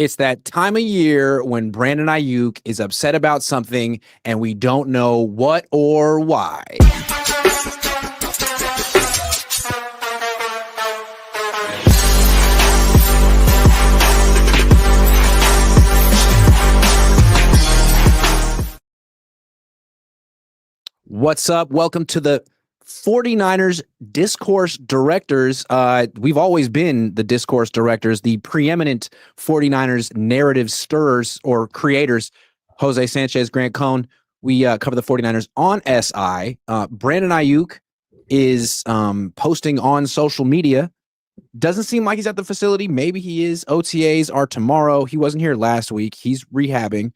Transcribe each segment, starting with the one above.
It's that time of year when Brandon Aiyuk is upset about something and we don't know what or why. What's up? Welcome to the 49ers Discourse Directors. We've always been the Discourse Directors, the preeminent 49ers narrative stirrers or creators. Jose Sanchez, Grant Cohn. We cover the 49ers on SI. Brandon Aiyuk is posting on social media. Doesn't seem like he's at the facility. Maybe he is. OTAs are tomorrow. He wasn't here last week. He's rehabbing.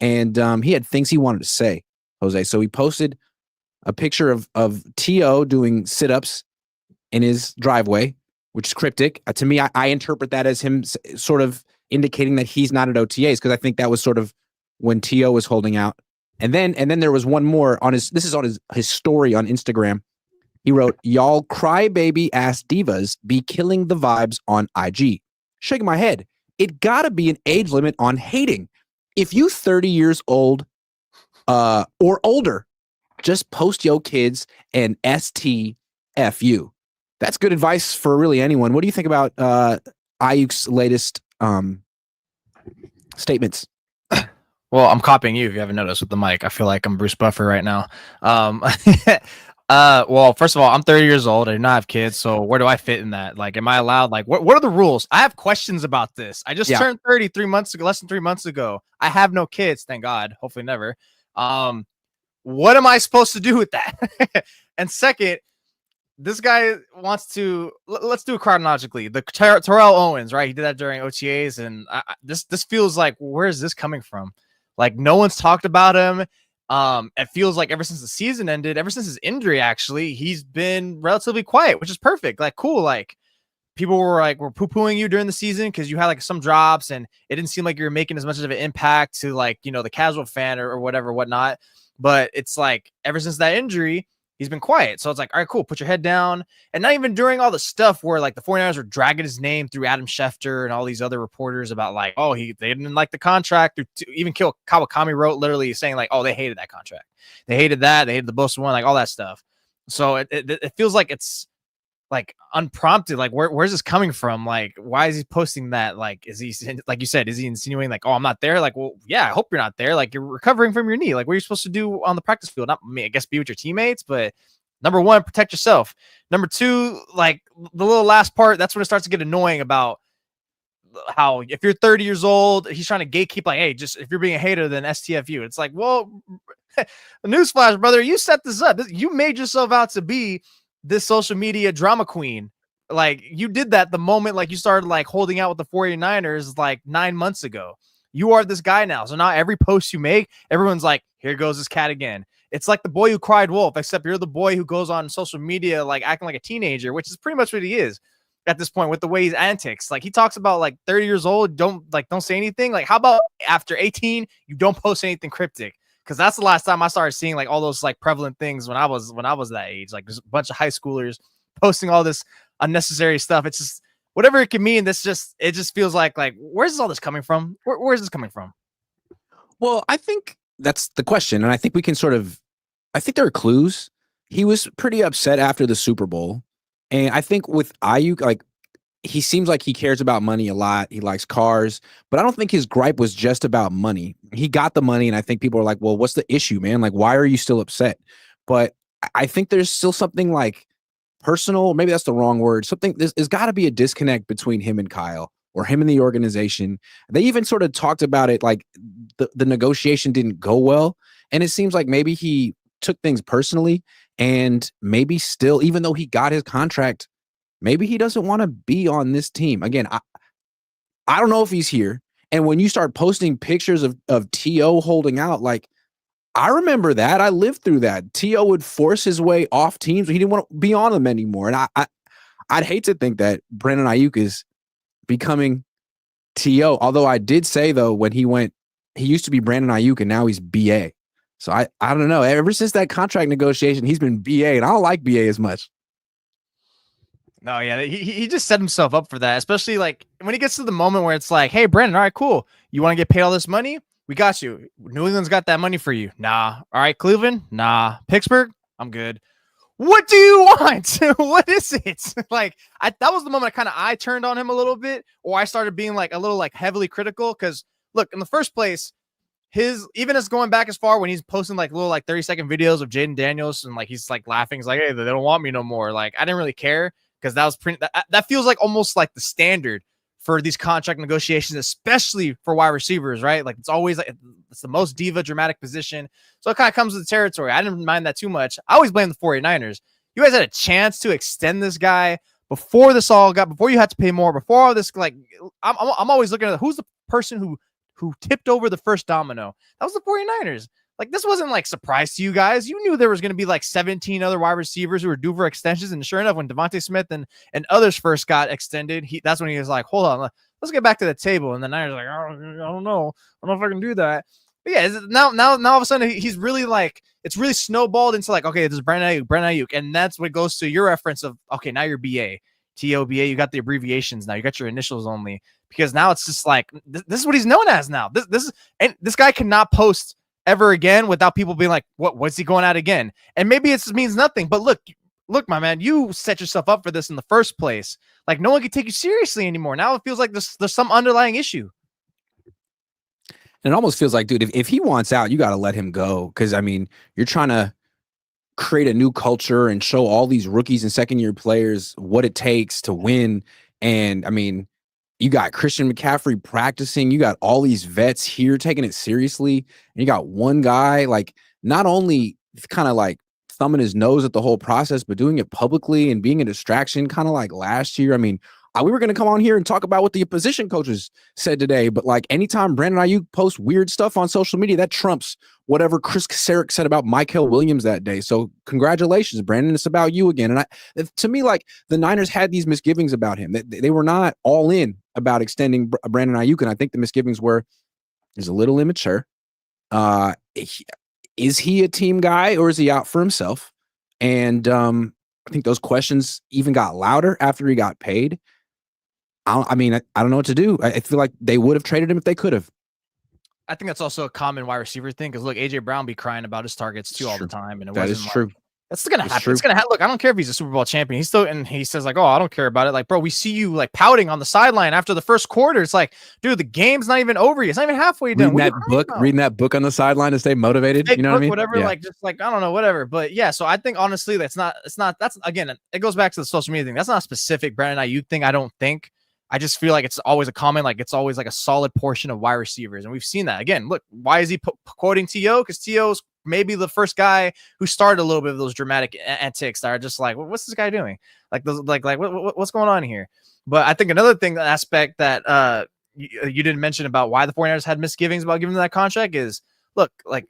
And he had things he wanted to say, Jose. So he posted a picture of T.O. doing sit-ups in his driveway, which is cryptic. To me, I interpret that as him sort of indicating that he's not at OTAs, because I think that was sort of when T.O. was holding out. And then there was one more on his story on Instagram. He wrote, "Y'all crybaby ass divas be killing the vibes on IG. Shaking my head. It gotta be an age limit on hating. If you 30 years old or older, just post yo kids and STFU." That's good advice for really anyone. What do you think about Aiyuk's latest statements? Well, I'm copying you if you haven't noticed with the mic. I feel like I'm Bruce Buffer right now. Well, first of all, I'm 30 years old. I do not have kids, so where do I fit in that? Like, am I allowed? Like, what are the rules? I have questions about this. I just turned 30 3 months ago, less than 3 months ago. I have no kids, thank God. Hopefully never. What am I supposed to do with that? And second, this guy wants to, let's do it chronologically. The Terrell Owens, right? He did that during OTAs, and this feels like, where is this coming from? Like, no one's talked about him. It feels like ever since the season ended, ever since his injury, actually, he's been relatively quiet, which is perfect. Like, cool. Like, people were poo-pooing you during the season because you had like some drops and it didn't seem like you were making as much of an impact to, like, you know, the casual fan or whatnot. But it's like, ever since that injury, he's been quiet. So it's like, all right, cool, put your head down. And not even during all the stuff where, like, the 49ers were dragging his name through Adam Schefter and all these other reporters about, like, oh, they didn't like the contract. Or even Kawakami wrote literally saying, like, oh, they hated that contract. They hated that. They hated the Bosa one, like, all that stuff. So it feels like it's, like, unprompted. Like, where's this coming from? Like, why is he posting that? Like, is he, like you said, is he insinuating, like, oh, I'm not there? Like, well, yeah, I hope you're not there. Like, you're recovering from your knee. Like, what are you supposed to do on the practice field? Not me, I guess, be with your teammates, but number one, protect yourself. Number two, like, the little last part, that's when it starts to get annoying about how, if you're 30 years old, he's trying to gatekeep, like, hey, just if you're being a hater, then STFU. It's like, well, newsflash, brother, you set this up. You made yourself out to be this social media drama queen. Like, you did that the moment, like, you started, like, holding out with the 49ers like 9 months ago. You are this guy now. So now every post you make, everyone's like, here goes this cat again. It's like the boy who cried wolf, except you're the boy who goes on social media, like, acting like a teenager, which is pretty much what he is at this point with the way he's antics. Like, he talks about, like, 30 years old, don't say anything. Like, how about after 18, you don't post anything cryptic? Because that's the last time I started seeing, like, all those, like, prevalent things when I was that age. Like, there's a bunch of high schoolers posting all this unnecessary stuff. It's just, whatever it can mean, it just feels like where's all this coming from? Where's this coming from? Well, I think that's the question, and I think we can I think there are clues. He was pretty upset after the Super Bowl, and I think with Aiyuk, like, he seems like he cares about money a lot. He likes cars, but I don't think his gripe was just about money. He got the money, and I think people are like, well, what's the issue, man? Like, why are you still upset? But I think there's still something, like, personal, maybe that's the wrong word. There's got to be a disconnect between him and Kyle, or him and the organization. They even sort of talked about it, like the negotiation didn't go well, and it seems like maybe he took things personally, and maybe still, even though he got his contract, maybe he doesn't want to be on this team. Again, I don't know if he's here. And when you start posting pictures of T.O. holding out, like, I remember that. I lived through that. T.O. would force his way off teams. He didn't want to be on them anymore. And I'd hate to think that Brandon Aiyuk is becoming T.O. Although I did say, though, when he used to be Brandon Aiyuk, and now he's B.A. So I don't know. Ever since that contract negotiation, he's been B.A., and I don't like B.A. as much. No, yeah, he just set himself up for that, especially like when he gets to the moment where it's like, hey, Brandon, all right, cool. You want to get paid all this money? We got you. New England's got that money for you. Nah. All right, Cleveland? Nah. Pittsburgh? I'm good. What do you want? What is it? Like, that was the moment I turned on him a little bit, or I started being like a little like heavily critical. Because look, in the first place, even as going back as far when he's posting like little like 30-second videos of Jaden Daniels and like he's like laughing, he's like, hey, they don't want me no more. Like, I didn't really care because that was that feels like almost like the standard for these contract negotiations, especially for wide receivers, right? Like, it's always like it's the most diva dramatic position. So it kind of comes with the territory. I didn't mind that too much. I always blame the 49ers. You guys had a chance to extend this guy before you had to pay more, before all this. Like, I'm always looking at who's the person who tipped over the first domino. That was the 49ers. Like, this wasn't like surprise to you guys. You knew there was going to be like 17 other wide receivers who were due for extensions. And sure enough, when Devontae Smith and others first got extended, that's when he was like, hold on, let's get back to the table. And the Niners like, oh, I don't know if I can do that. But yeah, now all of a sudden he's really like, it's really snowballed into like, okay, this is Brandon Aiyuk. And that's what goes to your reference of, okay, now you're BA. TOBA, you got the abbreviations now. You got your initials only, because now it's just like this is what he's known as now. This guy cannot post ever again without people being like, what's he going at again? And maybe it means nothing, but look, my man, you set yourself up for this in the first place. Like, no one can take you seriously anymore. Now it feels like there's some underlying issue. And it almost feels like, dude, if he wants out, you got to let him go. Because I mean, you're trying to create a new culture and show all these rookies and second-year players what it takes to win. And I mean, you got Christian McCaffrey practicing. You got all these vets here taking it seriously. And you got one guy, like, not only kind of like thumbing his nose at the whole process, but doing it publicly and being a distraction, kind of like last year. I mean, we were going to come on here and talk about what the position coaches said today, but like anytime Brandon Aiyuk posts weird stuff on social media, that trumps whatever Chris Sarek said about Michael Williams that day. So congratulations, Brandon. It's about you again. And to me, like, the Niners had these misgivings about him. They were not all in about extending Brandon Aiyuk, and I think the misgivings were he's a little immature. Is he a team guy or is he out for himself? And I think those questions even got louder after he got paid. I mean, I don't know what to do. I feel like they would have traded him if they could have. I think that's also a common wide receiver thing, because look, AJ Brown be crying about his targets too all the time, and that is true. That's gonna happen. It's gonna happen. Look, I don't care if he's a Super Bowl champion. He's still, and he says like, "Oh, I don't care about it." Like, bro, we see you like pouting on the sideline after the first quarter. It's like, dude, the game's not even over yet. It's not even halfway done. Reading that book on the sideline to stay motivated. You know what I mean? Whatever, yeah. Like, just like, I don't know, whatever. But yeah, so I think honestly, that's again, it goes back to the social media thing. That's not a specific Brandon Aiyuk thing. I don't think. I just feel like it's always a common, like it's always like a solid portion of wide receivers. And we've seen that. Again, look, why is he quoting T.O.? Because T.O.'s maybe the first guy who started a little bit of those dramatic antics that are just like, what's this guy doing? Like, those, like what's going on here? But I think another thing, aspect that you didn't mention about why the 49ers had misgivings about giving them that contract is, look, like,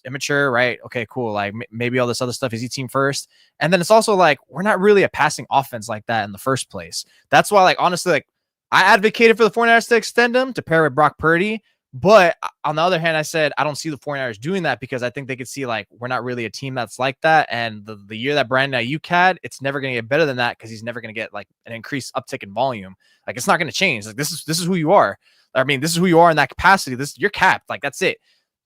immature, right? Okay, cool. Like, maybe all this other stuff, is he team first? And then it's also like, we're not really a passing offense like that in the first place. That's why, like, honestly, like, I advocated for the 49ers to extend him to pair with Brock Purdy. But on the other hand, I said, I don't see the 49ers doing that, because I think they could see, like, we're not really a team that's like that. And the year that Brandon Aiyuk had, it's never going to get better than that, because he's never going to get like an increased uptick in volume. Like, it's not going to change. Like, this is who you are. I mean, this is who you are in that capacity. You're capped. Like, that's it.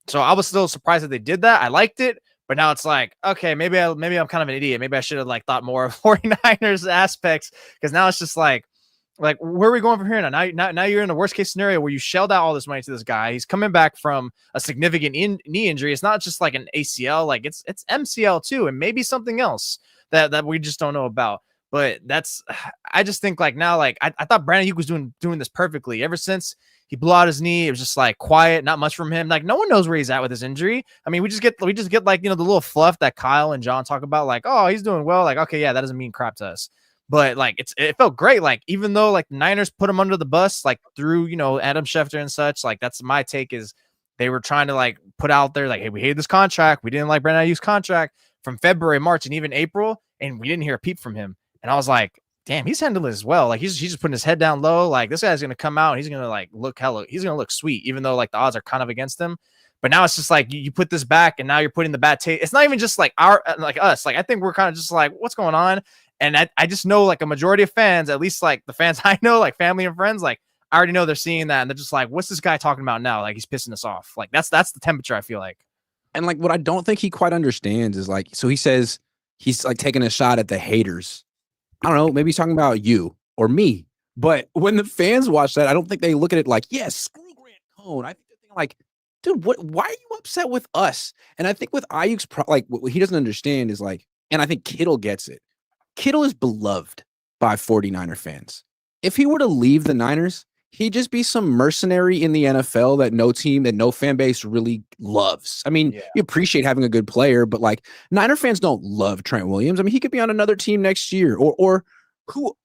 So I was still surprised that they did that. I liked it. But now it's like, okay, maybe I'm kind of an idiot. Maybe I should have like thought more of 49ers aspects, because now it's just like, where are we going from here now? Now you're in the worst case scenario where you shelled out all this money to this guy. He's coming back from a significant knee injury. It's not just like an ACL, like it's MCL too, and maybe something else that we just don't know about. But I just think like now, like I thought Brandon Aiyuk was doing this perfectly ever since he blew out his knee. It was just like quiet, not much from him. Like, no one knows where he's at with his injury. I mean, we just get like, you know, the little fluff that Kyle and John talk about, like, oh, he's doing well. Like, okay, yeah, that doesn't mean crap to us. But like, it felt great. Like, even though like the Niners put him under the bus, like through, you know, Adam Schefter and such, like that's my take, is they were trying to like put out there like, hey, we hated this contract. We didn't like Brandon Aiyuk's contract from February, March, and even April. And we didn't hear a peep from him. And I was like, damn, he's handling it as well. Like he's just putting his head down low. Like, this guy's going to come out and he's going to like he's going to look sweet, even though like the odds are kind of against him. But now it's just like you put this back, and now you're putting the bad taste. It's not even just like us. Like, I think we're kind of just like, what's going on? And I just know like a majority of fans, at least like the fans I know, like family and friends, like I already know they're seeing that and they're just like, what's this guy talking about now? Like he's pissing us off. Like that's the temperature I feel like. And like what I don't think he quite understands is like, so he says he's like taking a shot at the haters. I don't know, maybe he's talking about you or me. But when the fans watch that, I don't think they look at it like, yes, screw Grant Cohn. I think they're thinking like, dude, why are you upset with us? And I think with Ayuk's like what he doesn't understand is like, and I think Kittle gets it. Kittle is beloved by 49er fans. If he were to leave the Niners, he'd just be some mercenary in the NFL that no team, that no fan base really loves. I mean, you appreciate having a good player, but like Niner fans don't love Trent Williams. I mean, he could be on another team next year or who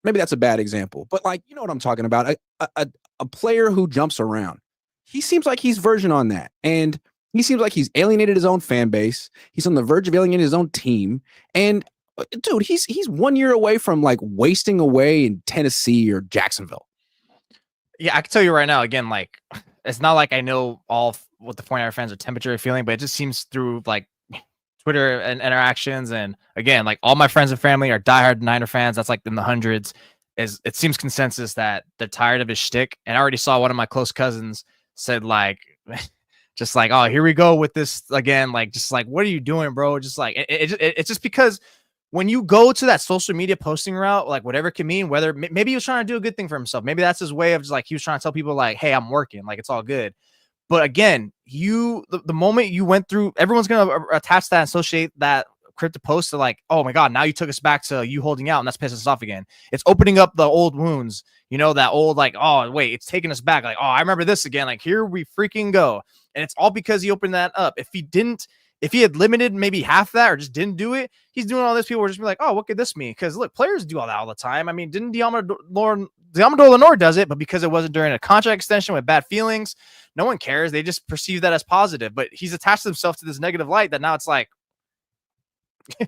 maybe that's a bad example, but like, you know what I'm talking about? A player who jumps around. He seems like he's verging on that. And he seems like he's alienated his own fan base. He's on the verge of alienating his own team. And dude, he's 1 year away from like wasting away in Tennessee or Jacksonville. Yeah, I can tell you right now, again, like it's not like I know all what the 49er fans are temperature feeling, but it just seems through like Twitter and interactions. And again, like all my friends and family are diehard Niner fans. That's like in the hundreds. It seems consensus that they're tired of his shtick. And I already saw one of my close cousins said like, just like, oh, here we go with this again. Like, just like, what are you doing, bro? Just like, it's just because when you go to that social media posting route, like whatever it can mean, whether maybe he was trying to do a good thing for himself. Maybe that's his way of just like, he was trying to tell people like, hey, I'm working, like it's all good. But again, the moment you went through, everyone's going to attach that and associate that crypto post to like, oh my God, now you took us back to you holding out and that's pissing us off again. It's opening up the old wounds, you know, that old like, oh wait, it's taking us back. Like, oh, I remember this again. Like here we freaking go. And it's all because he opened that up. If he had limited maybe half that or just didn't do it, he's doing all this. People were just be like, oh, what could this mean? Because look, players do all that all the time. I mean, didn't Deommodore Lenoir does it, but because it wasn't during a contract extension with bad feelings, no one cares. They just perceive that as positive. But he's attached himself to this negative light that now it's like.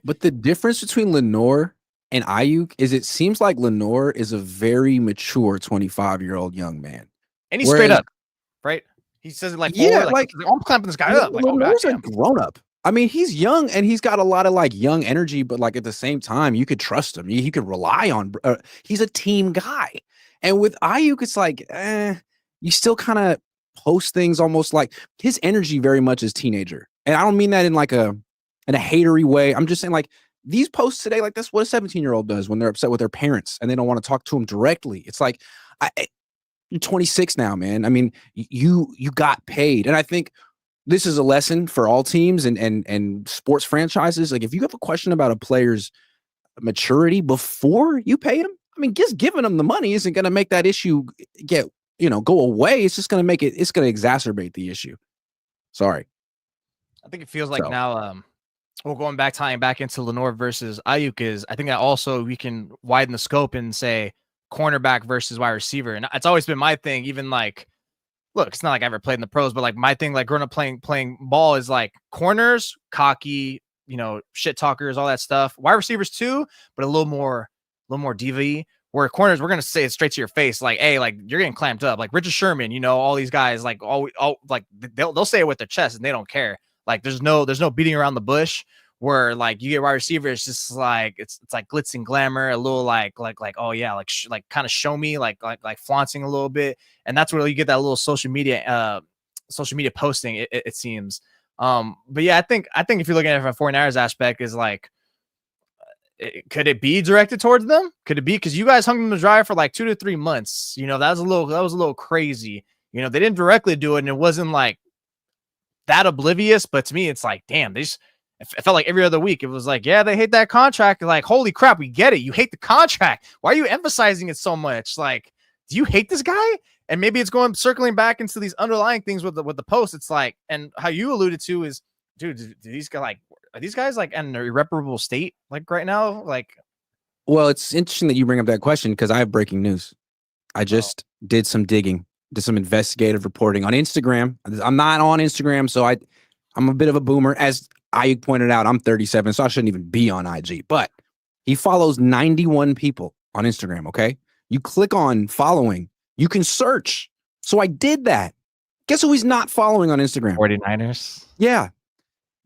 But the difference between Lenoir and Aiyuk is it seems like Lenoir is a very mature 25-year-old young man. And he's straight up, right? He says it like, yeah, like I'm clamping this guy up. Like, Lenoir's a grown up. I mean, he's young and he's got a lot of like young energy, but like at the same time, you could trust him. You could rely on. He's a team guy. And with Aiyuk, it's like, you still kind of post things almost like his energy very much is teenager. And I don't mean that in like in a hatery way. I'm just saying like these posts today, like that's what a 17-year-old does when they're upset with their parents and they don't want to talk to them directly. It's like, you're 26 now, man. I mean, you got paid. And I think this is a lesson for all teams and sports franchises. Like if you have a question about a player's maturity before you pay him, I mean, just giving them the money isn't going to make that issue go away. It's just going to make it's going to exacerbate the issue. Sorry. I think it feels like now, well, tying back into Lenoir versus Aiyuk is, I think that also we can widen the scope and say cornerback versus wide receiver. And it's always been my thing, even like, look, it's not like I ever played in the pros, but like my thing, like growing up playing ball is like corners, cocky, shit talkers, all that stuff. Wide receivers too, but a little more diva. Where corners, we're gonna say it straight to your face, like, hey, like you're getting clamped up. Like Richard Sherman, all these guys, like all like they'll say it with their chest and they don't care. Like there's no beating around the bush. Where like you get wide receivers, just like it's like glitz and glamour, a little like oh yeah, like kind of show me, like flaunting a little bit, and that's where you get that little social media posting. It seems, but yeah, I think if you're looking at it from a 49ers aspect, is like, could it be directed towards them? Could it be because you guys hung them to dry for like 2 to 3 months? That was a little crazy. They didn't directly do it, and it wasn't like that oblivious. But to me, it's like, damn, it felt like every other week it was like, yeah, they hate that contract. Like, holy crap, we get it. You hate the contract. Why are you emphasizing it so much? Like, do you hate this guy? And maybe it's circling back into these underlying things with the post. It's like, and how you alluded to is, dude, do these guys like, are these guys like in an irreparable state like right now? Like, well, it's interesting that you bring up that question because I have breaking news. I just did some digging, did some investigative reporting on Instagram. I'm not on Instagram, so I'm a bit of a boomer. As Aiyuk pointed out, I'm 37, so I shouldn't even be on IG. But he follows 91 people on Instagram, okay? You click on following, you can search. So I did that. Guess who he's not following on Instagram? 49ers? Yeah.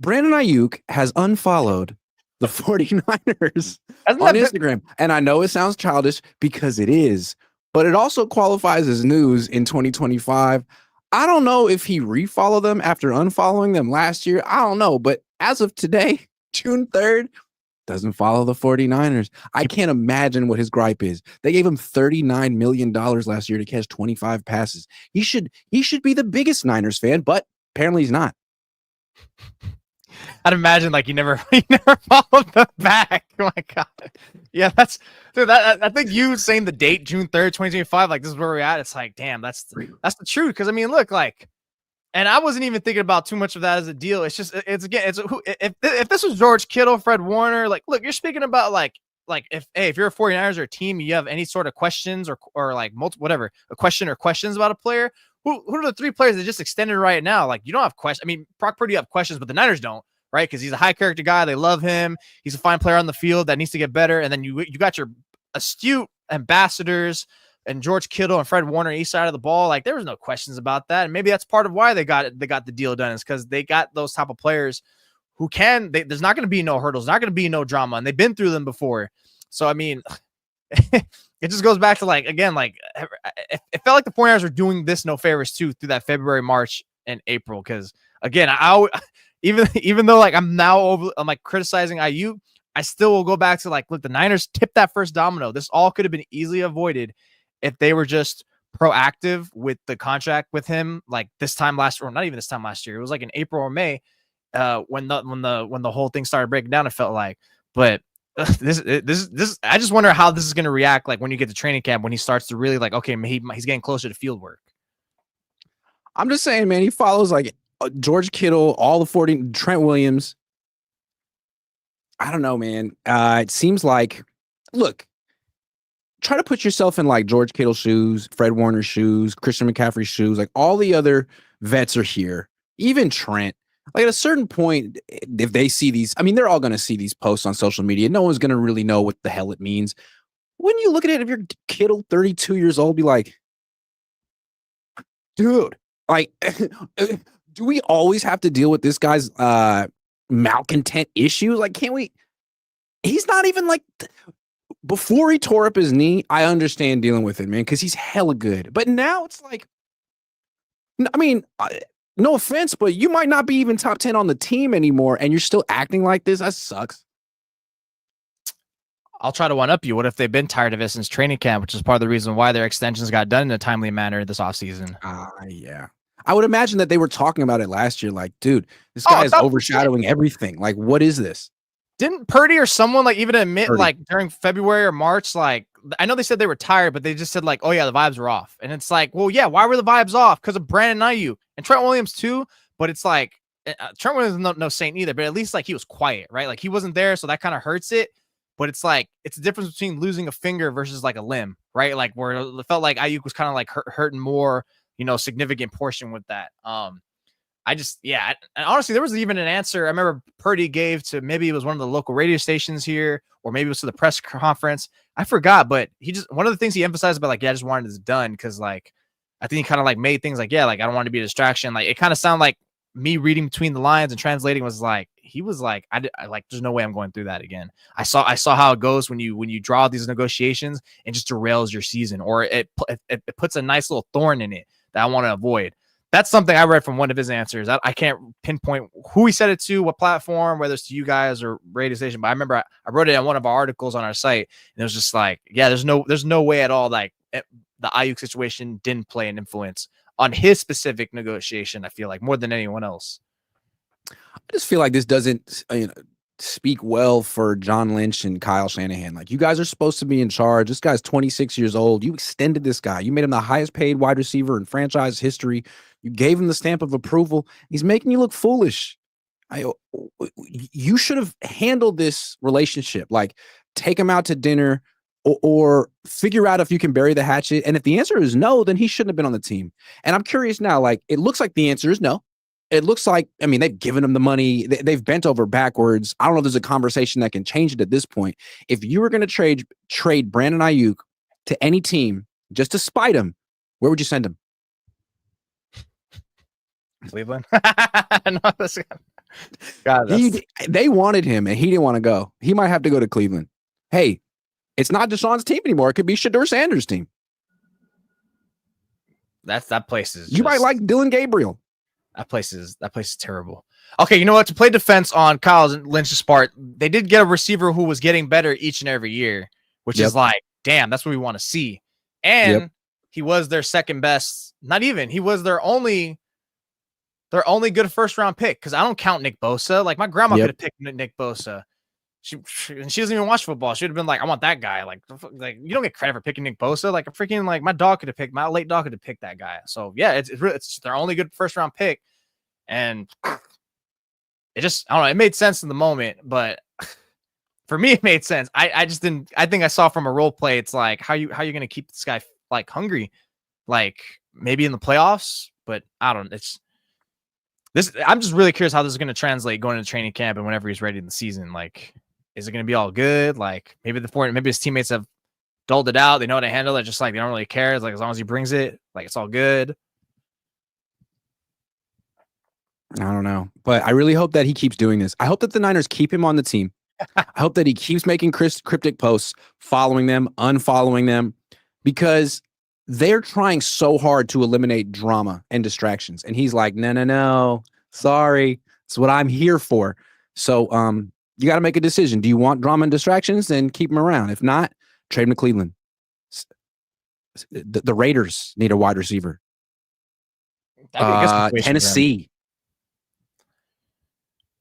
Brandon Aiyuk has unfollowed the 49ers Hasn't on that been- Instagram. And I know it sounds childish because it is, but it also qualifies as news in 2025. I don't know if he refollowed them after unfollowing them last year. I don't know. But as of today, June 3rd, doesn't follow the 49ers. I can't imagine what his gripe is. They gave him $39 million last year to catch 25 passes. He should be the biggest Niners fan, but apparently he's not. I'd imagine like he never followed them back. Oh my god. Yeah, that's dude. I think you saying the date June 3rd, 2025. Like this is where we're at. It's like, damn, that's the truth. Because I mean, look, like, and I wasn't even thinking about too much of that as a deal. It's just it's if this was George Kittle, Fred Warner, like, look, you're speaking about like if you're a 49ers or a team, you have any sort of questions or like multiple whatever a question or questions about a player. Who are the three players that just extended right now? Like you don't have questions. I mean, Brock Purdy have questions, but the Niners don't. Right, because he's a high character guy. They love him. He's a fine player on the field that needs to get better. And then you got your astute ambassadors and George Kittle and Fred Warner each side of the ball. Like there was no questions about that. And maybe that's part of why they got the deal done is because they got those type of players who there's not going to be no hurdles, not going to be no drama, and they've been through them before. So I mean, it just goes back to like again, like it felt like the 49ers were doing this no favors too through that February, March, and April. Because again, even though like I'm like criticizing Aiyuk, I still will go back to like, look, the Niners tipped that first domino. This all could have been easily avoided if they were just proactive with the contract with him. Like this time last, or not even this time last year, it was like in April or May, when the whole thing started breaking down. It felt like, but this I just wonder how this is going to react. Like when you get to training camp, when he starts to really like, okay, he's getting closer to field work. I'm just saying, man, he follows like George Kittle, all the Trent Williams. I don't know, man. It seems like, look, try to put yourself in like George Kittle's shoes, Fred Warner's shoes, Christian McCaffrey's shoes. Like all the other vets are here, even Trent. Like at a certain point, if they see these, I mean, they're all going to see these posts on social media. No one's going to really know what the hell it means. When you look at it, if you're Kittle, 32 years old, be like, dude, like, do we always have to deal with this guy's malcontent issues? Like, can't we? He's not even like before he tore up his knee. I understand dealing with it, man, because he's hella good. But now it's like, I mean, no offense, but you might not be even top 10 on the team anymore, and you're still acting like this. That sucks. I'll try to one up you. What if they've been tired of it since training camp, which is part of the reason why their extensions got done in a timely manner this offseason? Yeah. I would imagine that they were talking about it last year. Like, dude, this guy is overshadowing everything. Like, what is this? Didn't Purdy or someone like even admit like during February or March, like I know they said they were tired, but they just said like, oh yeah, the vibes were off. And it's like, well, yeah, why were the vibes off? Because of Brandon Aiyuk and Trent Williams too. But it's like Trent Williams is no saint either, but at least like he was quiet, right? Like he wasn't there, so that kind of hurts it. But it's like it's the difference between losing a finger versus like a limb, right? Like where it felt like Aiyuk was kind of like hurting more, significant portion with that. And honestly, there was even an answer I remember Purdy gave to maybe it was one of the local radio stations here, or maybe it was to the press conference. I forgot, but one of the things he emphasized about like, yeah, I just wanted this done because like I think he kind of like made things like, yeah, like I don't want to be a distraction. Like it kind of sounded like me reading between the lines and translating was like he was like I like there's no way I'm going through that again. I saw how it goes when you draw these negotiations and just derails your season, or it puts a nice little thorn in it that I want to avoid. That's something I read from one of his answers. I can't pinpoint who he said it to, what platform, whether it's to you guys or radio station. But I remember I wrote it in one of our articles on our site, and it was just like, yeah, there's no way at all like the Aiyuk situation didn't play an influence on his specific negotiation. I feel like more than anyone else. I just feel like this doesn't speak well for John Lynch and Kyle Shanahan. Like, you guys are supposed to be in charge. This guy's 26 years old. You extended this guy. You made him the highest paid wide receiver in franchise history. You gave him the stamp of approval. He's making you look foolish. You should have handled this relationship. Like, take him out to dinner or figure out if you can bury the hatchet. And if the answer is no, then he shouldn't have been on the team. And I'm curious now, like, it looks like the answer is no. It looks like, I mean, they've given him the money. They've bent over backwards. I don't know if there's a conversation that can change it at this point. If you were going to trade Brandon Aiyuk to any team just to spite him, where would you send him? Cleveland. God, they wanted him and he didn't want to go. He might have to go to Cleveland. Hey, it's not Deshaun's team anymore. It could be Shedeur Sanders' team. That place is. You might like Dylan Gabriel. That place is terrible. Okay, you know what? To play defense on Kyle Lynch's part, they did get a receiver who was getting better each and every year, which is like, damn, that's what we want to see. And he was their second best. Not even. He was their only good first round pick, because I don't count Nick Bosa. Like, my grandma could have picked Nick Bosa. She doesn't even watch football. She would have been like, I want that guy. Like you don't get credit for picking Nick Bosa. Like, a freaking, like, my late dog could have picked that guy. So yeah, it's their only good first round pick. And it just, I don't know, it made sense in the moment, but for me, it made sense. I just didn't, I think I saw from a role play, it's like, how you going to keep this guy like hungry? Like, maybe in the playoffs, but I don't, I'm just really curious how this is going to translate going into training camp and whenever he's ready in the season. Like, is it going to be all good? Like, maybe his teammates have dulled it out. They know how to handle it. Just like, they don't really care. It's like, as long as he brings it, like, it's all good. I don't know, but I really hope that he keeps doing this. I hope that the Niners keep him on the team. I hope that he keeps making cryptic posts, following them, unfollowing them, because they're trying so hard to eliminate drama and distractions. And he's like, no, sorry. It's what I'm here for. So you got to make a decision. Do you want drama and distractions? Then keep him around. If not, trade him to Cleveland. The Raiders need a wide receiver. Tennessee.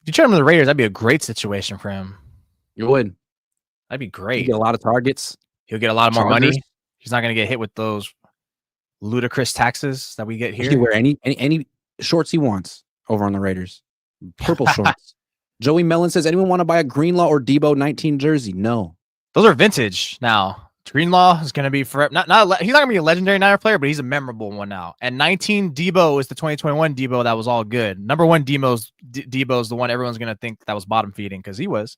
If you trade him to the Raiders, that'd be a great situation for him. You would. That'd be great. He'd get a lot of targets. He'll get a lot more money. He's not going to get hit with those ludicrous taxes that we get here. He can wear any shorts he wants over on the Raiders. Purple shorts. Joey Mellon says, anyone want to buy a Greenlaw or Debo 19 jersey? No. Those are vintage now. Greenlaw is going to be forever. He's not going to be a legendary Niner player, but he's a memorable one now. And 19 Debo is the 2021 Debo that was all good. Number one Debo's the one everyone's going to think that was bottom feeding, because he was.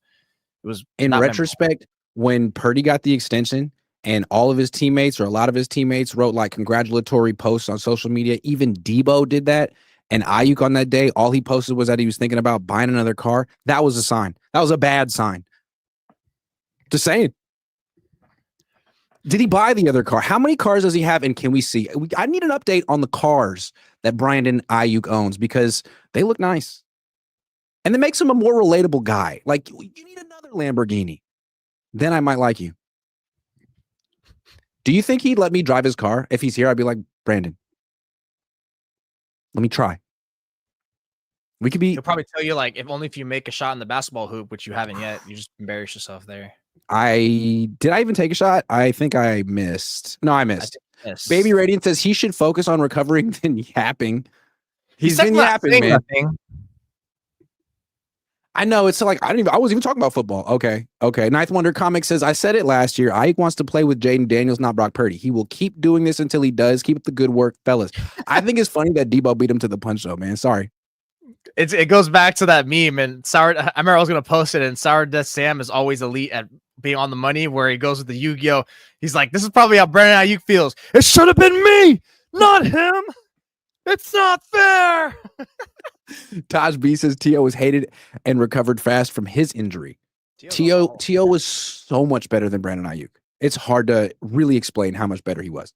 It was in retrospect when Purdy got the extension and all of his teammates or a lot of his teammates wrote like congratulatory posts on social media. Even Debo did that. And Aiyuk on that day, all he posted was that he was thinking about buying another car. That was a sign. That was a bad sign. Just saying. Did he buy the other car? How many cars does he have? And can we see? I need an update on the cars that Brandon Aiyuk owns, because they look nice. And that makes him a more relatable guy. Like, you need another Lamborghini. Then I might like you. Do you think he'd let me drive his car? If he's here, I'd be like, Brandon, let me try. We could be. He'll probably tell you, like, if you make a shot in the basketball hoop, which you haven't yet, you just embarrass yourself there. Did I even take a shot? I think I missed. No, I missed. Baby Radiant says he should focus on recovering than yapping. He's been yapping, man. Nothing. I know, it's like I wasn't even talking about football. Okay. Ninth Wonder Comics says, I said it last year. Aiyuk wants to play with Jaden Daniels, not Brock Purdy. He will keep doing this until he does. Keep up the good work, fellas. I think it's funny that Debo beat him to the punch, though, man. Sorry. It goes back to that meme, and I remember I was gonna post it, and Sour Death Sam is always elite at being on the money, where he goes with the Yu-Gi-Oh. He's like, this is probably how Brandon Aiyuk feels. It should have been me, not him. It's not fair. Taj B says T.O. was hated and recovered fast from his injury. T.O. was so much better than Brandon Aiyuk. It's hard to really explain how much better he was.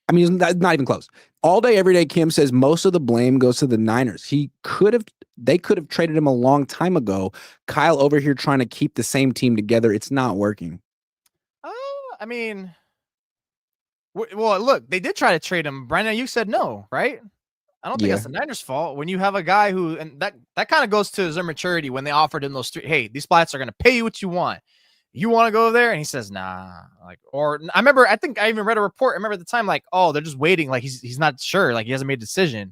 I mean, it's not even close. All day, every day, Kim says most of the blame goes to the Niners. They could have traded him a long time ago. Kyle over here trying to keep the same team together. It's not working. I mean, well, look, they did try to trade him. Brandon Aiyuk said no, right? I don't think that's the Niners' fault. When you have a guy who, and that kind of goes to his immaturity when they offered him those three, hey, these spots are going to pay you what you want. You want to go there? And he says, nah. I think I even read a report. I remember at the time, like, oh, they're just waiting. Like, he's not sure. Like, he hasn't made a decision.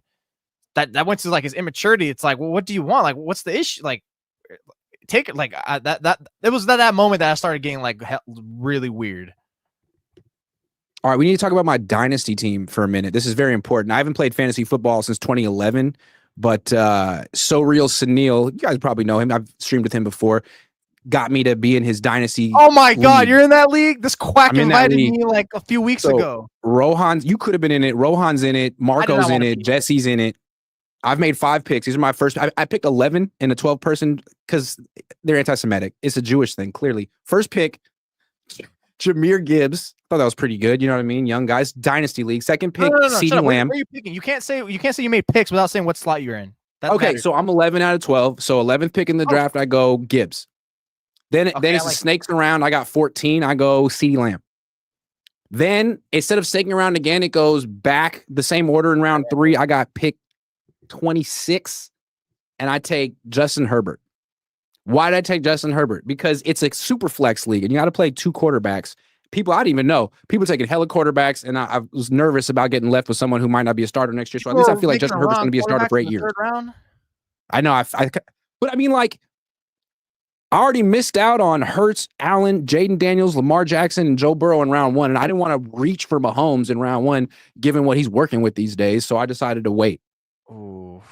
That went to like his immaturity. It's like, well, what do you want? Like, what's the issue? Like, take it. Like, it was that moment that I started getting like really weird. All right, we need to talk about my dynasty team for a minute. This is very important. I haven't played fantasy football since 2011, but So Real Sunil, you guys probably know him. I've streamed with him before. Got me to be in his dynasty. Oh my God, you're in that league? This quack invited me like a few weeks ago. Rohan, you could have been in it. Rohan's in it. Marco's in it. Jesse's in it. I've made 5 picks. These are my first. I picked 11 in a 12 person because they're anti-Semitic. It's a Jewish thing, clearly. First pick, Jahmyr Gibbs. Thought that was pretty good. You know what I mean? Young guys, dynasty league. Second pick, No, CeeDee Lamb. Where are you picking? You can't say you made picks without saying what slot you're in. That okay, matters. so I'm 11 out of 12. So 11th pick in the draft, I go Gibbs. Then it's the snakes around. I got 14. I go CeeDee Lamb. Then instead of snaking around again, it goes back the same order in round 3. I got pick 26, and I take Justin Herbert. Why did I take Justin Herbert? Because it's a super flex league, and you got to play 2 quarterbacks. People I didn't even know. People taking hella quarterbacks, and I was nervous about getting left with someone who might not be a starter next year. So at least I feel like Justin Herbert's going to be a starter for 8 years. I know. But I mean, like, I already missed out on Hurts, Allen, Jaden Daniels, Lamar Jackson, and Joe Burrow in round 1, and I didn't want to reach for Mahomes in round 1, given what he's working with these days. So I decided to wait. Ooh.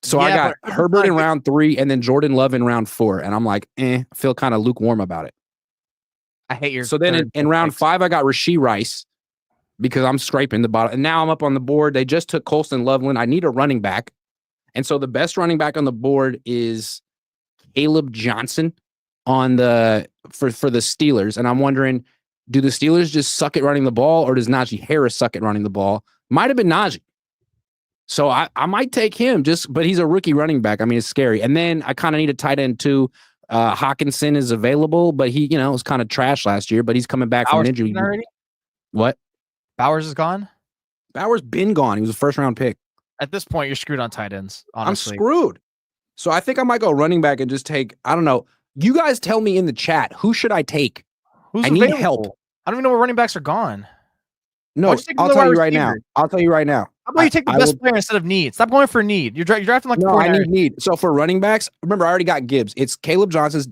So I got Herbert in round 3 and then Jordan Love in round 4. And I'm like, I feel kind of lukewarm about it. I hate your. So then in round 5, I got Rashee Rice because I'm scraping the bottom. And now I'm up on the board. They just took Colston Loveland. I need a running back. And so the best running back on the board is Caleb Johnson on the for the Steelers. And I'm wondering, do the Steelers just suck at running the ball, or does Najee Harris suck at running the ball? Might have been Najee. So I might take him but he's a rookie running back. I mean, it's scary. And then I kind of need a tight end too. Hawkinson is available, but he, was kind of trash last year, but he's coming back from an injury. Already? What? Bowers is gone? Bowers been gone. He was a first round pick. At this point, you're screwed on tight ends, honestly. I'm screwed. So I think I might go running back and just take, I don't know. You guys tell me in the chat, who should I take? Who's I available? need help. I don't even know where running backs are gone. No, I'll tell you right now. I'll tell you right now. How about you take the best player instead of need? Stop going for need. You're drafting like no, I need. So for running backs, remember I already got Gibbs. It's Caleb Johnson's,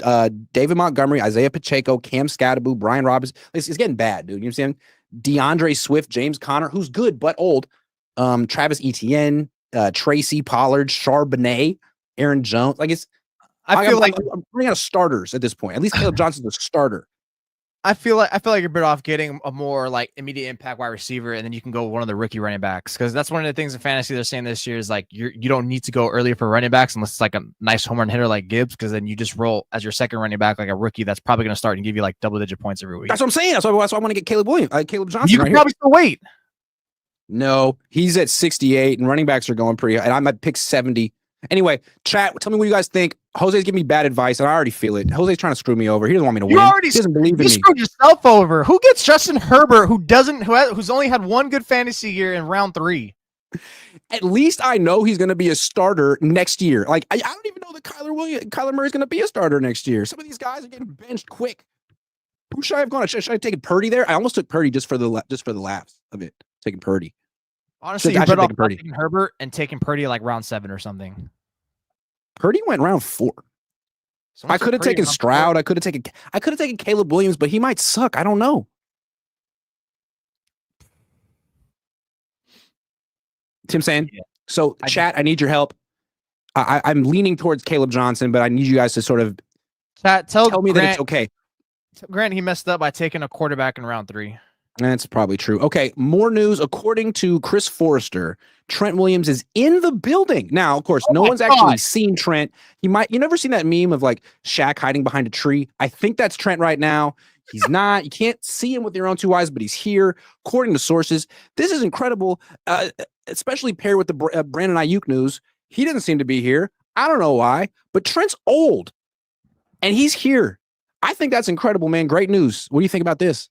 David Montgomery, Isaiah Pacheco, Cam Scatterbo, Brian Robinson. It's getting bad, dude. You know what I'm saying? DeAndre Swift, James Conner, who's good but old. Travis Etienne, Tracy Pollard, Charbonnet, Aaron Jones. Like I feel like I'm running out of starters at this point. At least Caleb Johnson's a starter. I feel like you're better off getting a more like immediate impact wide receiver, and then you can go one of the rookie running backs, because that's one of the things in fantasy they're saying this year is like you don't need to go earlier for running backs unless it's like a nice home run hitter like Gibbs, because then you just roll as your second running back like a rookie that's probably going to start and give you like double-digit points every week. That's what I'm saying. That's why I want to get Caleb Johnson. You can probably still wait. No, he's at 68, and running backs are going pretty high, and I'm at pick 70. Anyway, chat, tell me what you guys think. Jose's giving me bad advice, and I already feel it. Jose's trying to screw me over. He doesn't want me to win. He doesn't believe in me. You screwed yourself over. Who gets Justin Herbert, who's only had one good fantasy year in round 3? At least I know he's going to be a starter next year. Like I don't even know that Kyler Murray's going to be a starter next year. Some of these guys are getting benched quick. Who should I have gone? Should I have taken Purdy there? I almost took Purdy just for the laughs of it. Taking Purdy. Honestly, you're better off taking Herbert and taking Purdy like round 7 or something. Purdy went round 4. I could have taken Stroud. I could have taken Caleb Williams, but he might suck. I don't know. Tim saying, so chat, I need your help. I'm leaning towards Caleb Johnson, but I need you guys to sort of tell me that it's okay. Grant, he messed up by taking a quarterback in round 3. That's probably true. Okay, more news. According to Chris Forrester, Trent Williams is in the building. Now, of course, no one's actually seen Trent. You never seen that meme of like Shaq hiding behind a tree? I think that's Trent right now. He's not. You can't see him with your own 2 eyes, but he's here. According to sources, this is incredible, especially paired with the Brandon Aiyuk news. He doesn't seem to be here. I don't know why, but Trent's old, and he's here. I think that's incredible, man. Great news. What do you think about this?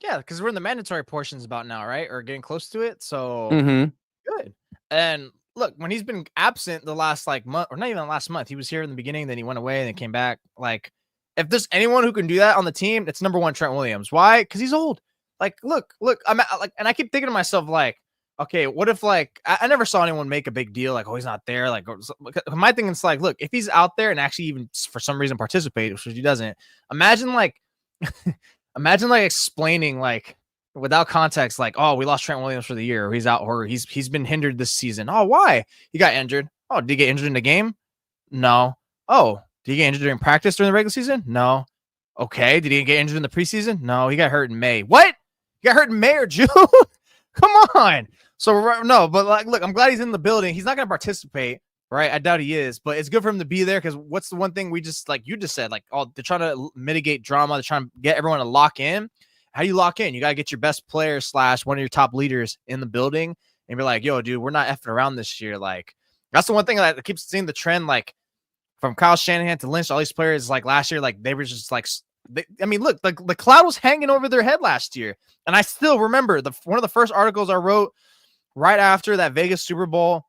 Yeah, because we're in the mandatory portions about now, right? Or getting close to it. So good. And look, when he's been absent the last like month, or not even the last month, he was here in the beginning, then he went away and then came back. Like, if there's anyone who can do that on the team, it's number 1 Trent Williams. Why? Because he's old. Like, look, I'm like, and I keep thinking to myself, like, okay, what if like I never saw anyone make a big deal like, oh, he's not there. Like, my thing is like, look, if he's out there and actually even for some reason participate, which he doesn't, imagine like. Imagine like explaining like without context, like, oh, we lost Trent Williams for the year, or he's out, or he's been hindered this season. Oh, why? He got injured. Oh, did he get injured in the game? No. Oh, did he get injured during practice during the regular season? No. Okay. Did he get injured in the preseason? No. He got hurt in May. What? He got hurt in May or June? Come on. So no, but like, look, I'm glad he's in the building. He's not going to participate, right? I doubt he is, but it's good for him to be there because what's the one thing we just like you just said, like, oh, they're trying to mitigate drama. They're trying to get everyone to lock in. How do you lock in? You got to get your best player / one of your top leaders in the building and be like, yo, dude, we're not effing around this year. Like, that's the one thing that I keep seeing the trend, like from Kyle Shanahan to Lynch, all these players, like last year, like they were just like, I mean, look, the cloud was hanging over their head last year. And I still remember one of the first articles I wrote right after that Vegas Super Bowl,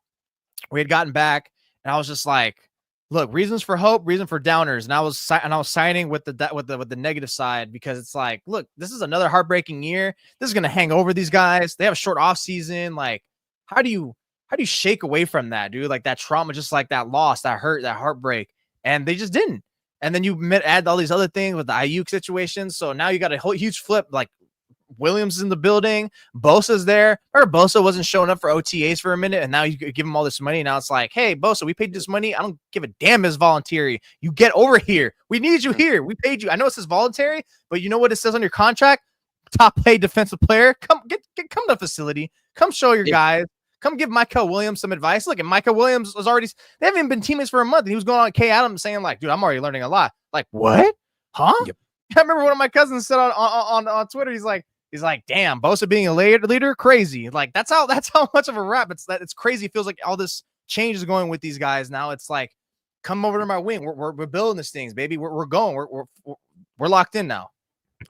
we had gotten back, and I was just like, look, reasons for hope, reason for downers. And I was siding with the negative side because it's like, look, this is another heartbreaking year. This is going to hang over these guys. They have a short off season. Like, how do you shake away from that, dude? Like that trauma, just like that loss, that hurt, that heartbreak. And they just didn't. And then you add all these other things with the Aiyuk situation. So now you got a whole huge flip. Like Williams is in the building, Bosa's there. Or Bosa wasn't showing up for OTAs for a minute, and now you give him all this money. Now it's like, hey, Bosa, we paid this money. I don't give a damn as voluntary. You get over here. We need you here. We paid you. I know it says voluntary, but you know what it says on your contract? Top paid defensive player. Come come to the facility. Come show your guys. Come give Michael Williams some advice. Look, and Michael Williams was already, they haven't even been teammates for a month. And he was going on Kay Adams saying, like, dude, I'm already learning a lot. Like, what? Huh? Yep. I remember one of my cousins said on Twitter, he's like, damn, Bosa being a leader, crazy. Like, that's how much of a rap. It's crazy. It feels like all this change is going with these guys. Now it's like, come over to my wing. We're building these things, baby. We're going. We're locked in now.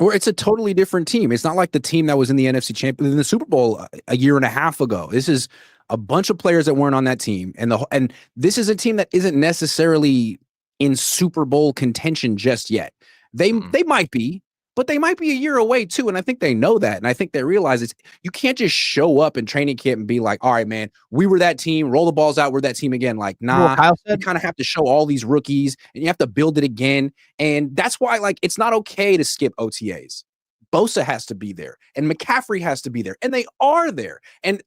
Or it's a totally different team. It's not like the team that was in the NFC Championship in the Super Bowl a year and a half ago. This is a bunch of players that weren't on that team, and this is a team that isn't necessarily in Super Bowl contention just yet. They might be, but they might be a year away too. And I think they know that, and I think they realize you can't just show up in training camp and be like, all right, man, we were that team. Roll the balls out. We're that team again. Like, nah, you kind of have to show all these rookies, and you have to build it again. And that's why, like, it's not okay to skip OTAs. Bosa has to be there, and McCaffrey has to be there, and they are there. And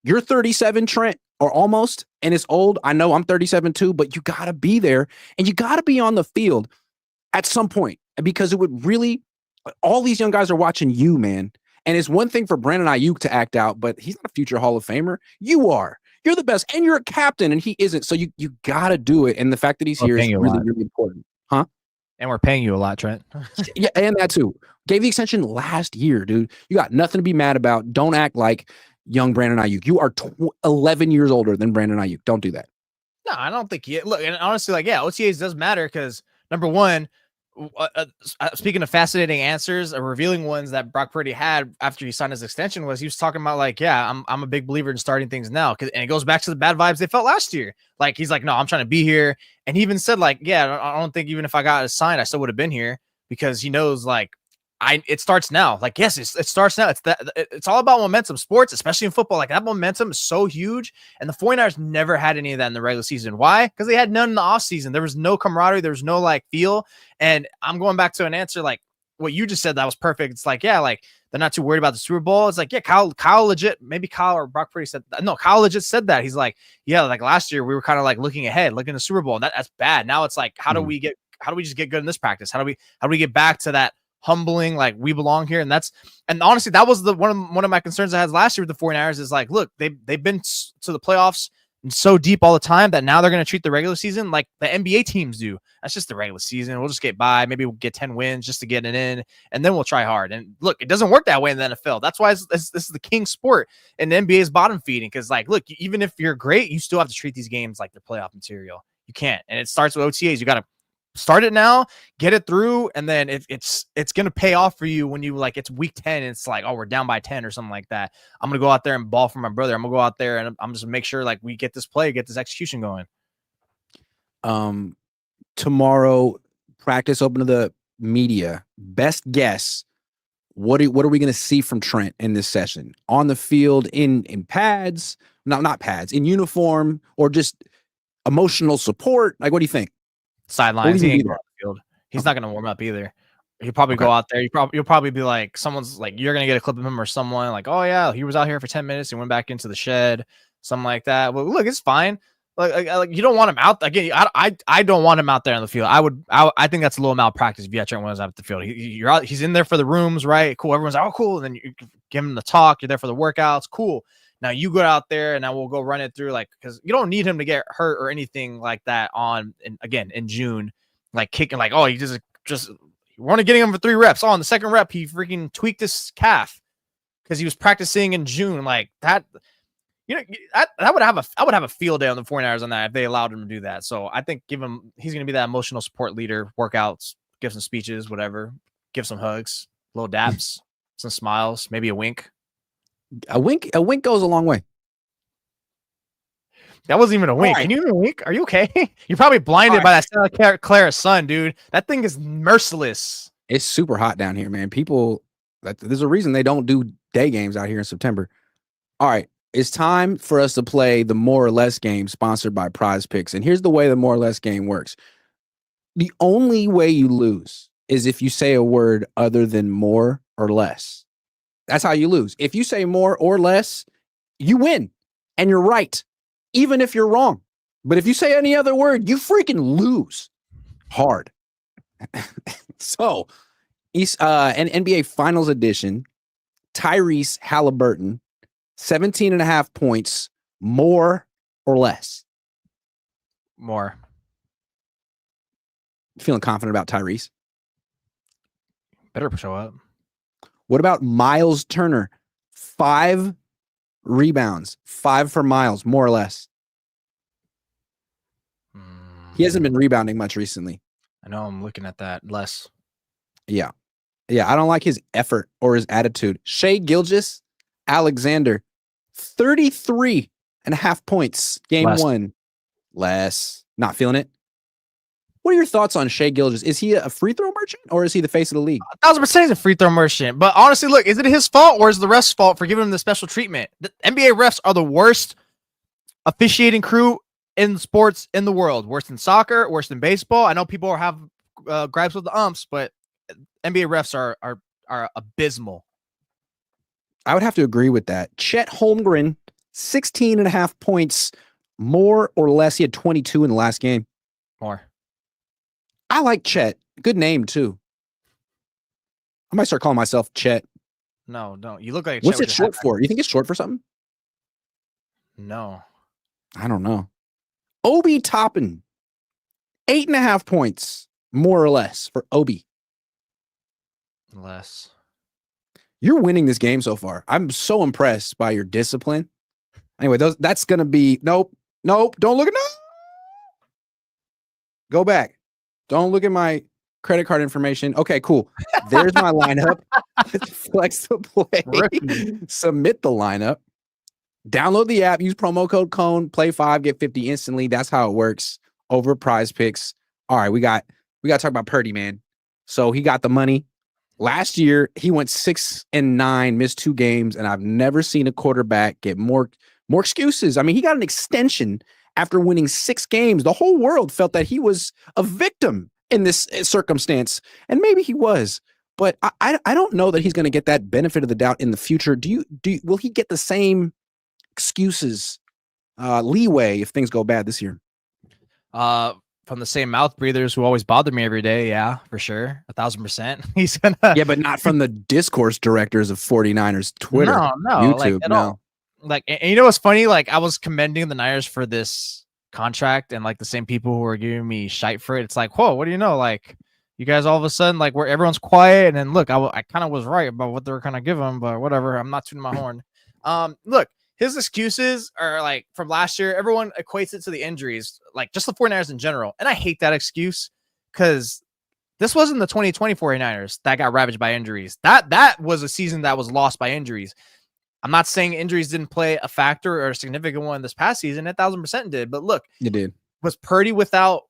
you're 37, Trent, or almost, and it's old. I know I'm 37 too, but you got to be there, and you got to be on the field at some point, because it would really, all these young guys are watching you, man. And it's one thing for Brandon Aiyuk to act out, but he's not a future Hall of Famer. You are. You're the best, and you're a captain, and he isn't. So you got to do it. And the fact that he's here is really, really important. Huh? And we're paying you a lot, Trent. Yeah, and that too. Gave the extension last year, dude. You got nothing to be mad about. Don't act like young Brandon Aiyuk. You are 11 years older than Brandon Aiyuk. Don't do that. No, I don't think he. Look, and honestly, like, yeah, OTAs does matter because number one, speaking of fascinating answers, revealing ones that Brock Purdy had after he signed his extension was he was talking about like, yeah, I'm a big believer in starting things now, and it goes back to the bad vibes they felt last year. Like he's like, no, I'm trying to be here, and he even said like, yeah, I don't think even if I got a sign, I still would have been here because he knows like. It starts now. Like, yes, it starts now. It's all about momentum. Sports, especially in football, like that momentum is so huge. And the 49ers never had any of that in the regular season. Why? Because they had none in the offseason. There was no camaraderie. There was no like feel. And I'm going back to an answer like what you just said. That was perfect. It's like, yeah, like they're not too worried about the Super Bowl. It's like, yeah, Kyle legit, maybe Kyle or Brock Purdy said that. No, Kyle legit said that. He's like, yeah, like last year we were kind of like looking ahead, looking at the Super Bowl. And that's bad. Now it's like, how do we just get good in this practice? How do we get back to that humbling, like we belong here? And honestly, that was one of my concerns I had last year with the 49ers is like, look, they've been to the playoffs and so deep all the time that now they're going to treat the regular season like the NBA teams do. That's just the regular season. We'll just get by. Maybe we'll get 10 wins just to get it in, and then we'll try hard. And look, it doesn't work that way in the NFL. That's why this is the king sport, and the NBA is bottom feeding because, like, look, even if you're great, you still have to treat these games like they're playoff material. You can't, and it starts with OTAs. You got to start it now, get it through, and then it's going to pay off for you when you like it's week 10 and it's like, oh, we're down by 10 or something like that. I'm going to go out there and ball for my brother. I'm going to go out there and I'm just make sure like we get this play, get this execution going. Tomorrow, practice open to the media. Best guess, what are we going to see from Trent in this session? On the field, in pads, not pads, in uniform, or just emotional support? Like, what do you think? Sidelines. He ain't going on the field. He's not going to warm up either. He'll probably go out there. You'll probably be like, someone's like, you're going to get a clip of him or someone like, oh yeah, he was out here for 10 minutes and went back into the shed, something like that. Well, look, it's fine. Like you don't want him out again. I don't want him out there on the field. I think that's a little malpractice if you have Trent Williams out at the field. You're out. He's in there for the rooms, right? Cool. Everyone's like, oh, cool. And then you give him the talk. You're there for the workouts. Cool. Now you go out there and now we'll go run it through, like, because you don't need him to get hurt or anything like that in June, like kicking, like, oh, he just we're only getting him for 3 reps. Oh, on the second rep, he freaking tweaked his calf because he was practicing in June, like that. You know, I would have a field day on the 49ers on that if they allowed him to do that. So I think he's going to be that emotional support leader, workouts, give some speeches, whatever, give some hugs, little daps, some smiles, maybe a wink. A wink goes a long way. That wasn't even a wink. Right. Can you even wink? Are you okay? You're probably blinded by that Santa Clara sun, dude. That thing is merciless. It's super hot down here, man. There's a reason they don't do day games out here in September. All right. It's time for us to play the more or less game sponsored by PrizePicks. And here's the way the more or less game works. The only way you lose is if you say a word other than more or less. That's how you lose. If you say more or less, you win and you're right, even if you're wrong. But if you say any other word, you freaking lose hard. So, an NBA Finals edition, Tyrese Halliburton, 17.5 points, more or less? More. Feeling confident about Tyrese? Better show up. What about Miles Turner? 5 rebounds, 5 for Miles, more or less. He hasn't been rebounding much recently. I know, I'm looking at that. Less. Yeah, I don't like his effort or his attitude. Shai Gilgeous-Alexander, 33.5 points, game Less. 1. Less. Not feeling it? What are your thoughts on Shai Gilgeous? Is he a free throw merchant or is he the face of the league? 1,000% he's a free throw merchant. But honestly, look, is it his fault or is the refs' fault for giving him the special treatment? The NBA refs are the worst officiating crew in sports in the world. Worse than soccer, worse than baseball. I know people have gripes with the umps, but NBA refs are abysmal. I would have to agree with that. Chet Holmgren, 16.5 points, more or less. He had 22 in the last game. More. I like Chet. Good name, too. I might start calling myself Chet. No, don't. You look like What's it short for? You think it's short for something? No. I don't know. Obi Toppin, 8.5 points, more or less for Obi. Less. You're winning this game so far. I'm so impressed by your discipline. Anyway, that's going to be nope. Don't look at Go back. Don't look at my credit card information. Okay, cool. There's my lineup. Flex the play. Submit the lineup. Download the app. Use promo code Cohn. Play 5, get 50 instantly. That's how it works over PrizePicks. All right, we got to talk about Purdy, man. So he got the money. Last year, he went 6-9, missed 2 games, and I've never seen a quarterback get more excuses. I mean, he got an extension after winning 6 games. The whole world felt that he was a victim in this circumstance, and maybe he was, but I don't know that he's going to get that benefit of the doubt in the future. Will he get the same excuses, leeway if things go bad this year? From the same mouth breathers who always bother me every day. Yeah, for sure. 1,000%. He's gonna. Yeah, but not from the discourse directors of 49ers Twitter. No, YouTube, like, all. Like, and you know what's funny? Like, I was commending the Niners for this contract, and like the same people who were giving me shite for it. It's like, whoa, what do you know? Like, you guys all of a sudden, like, where everyone's quiet, and then look, I kind of was right about what they were kind of giving, but whatever. I'm not tooting my horn. Look. His excuses are like from last year. Everyone equates it to the injuries, like just the 49ers in general. And I hate that excuse because this wasn't the 2020 49ers that got ravaged by injuries. That was a season that was lost by injuries. I'm not saying injuries didn't play a factor or a significant one this past season. 1,000% did. But look, it did. Was Purdy without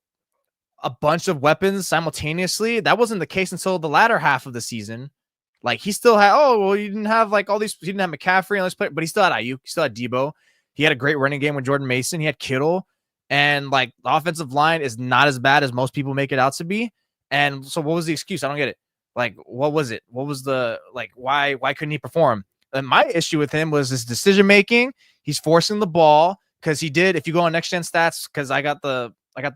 a bunch of weapons simultaneously? That wasn't the case until the latter half of the season. Like, he still had, you didn't have like all these, he didn't have McCaffrey and this player, but he still had Aiyuk, he still had Debo. He had a great running game with Jordan Mason. He had Kittle, and like the offensive line is not as bad as most people make it out to be. And so what was the excuse? I don't get it. Like, what was it? What was the, like, why couldn't he perform? And my issue with him was his decision-making. He's forcing the ball because he did. If you go on Next Gen Stats, because I got the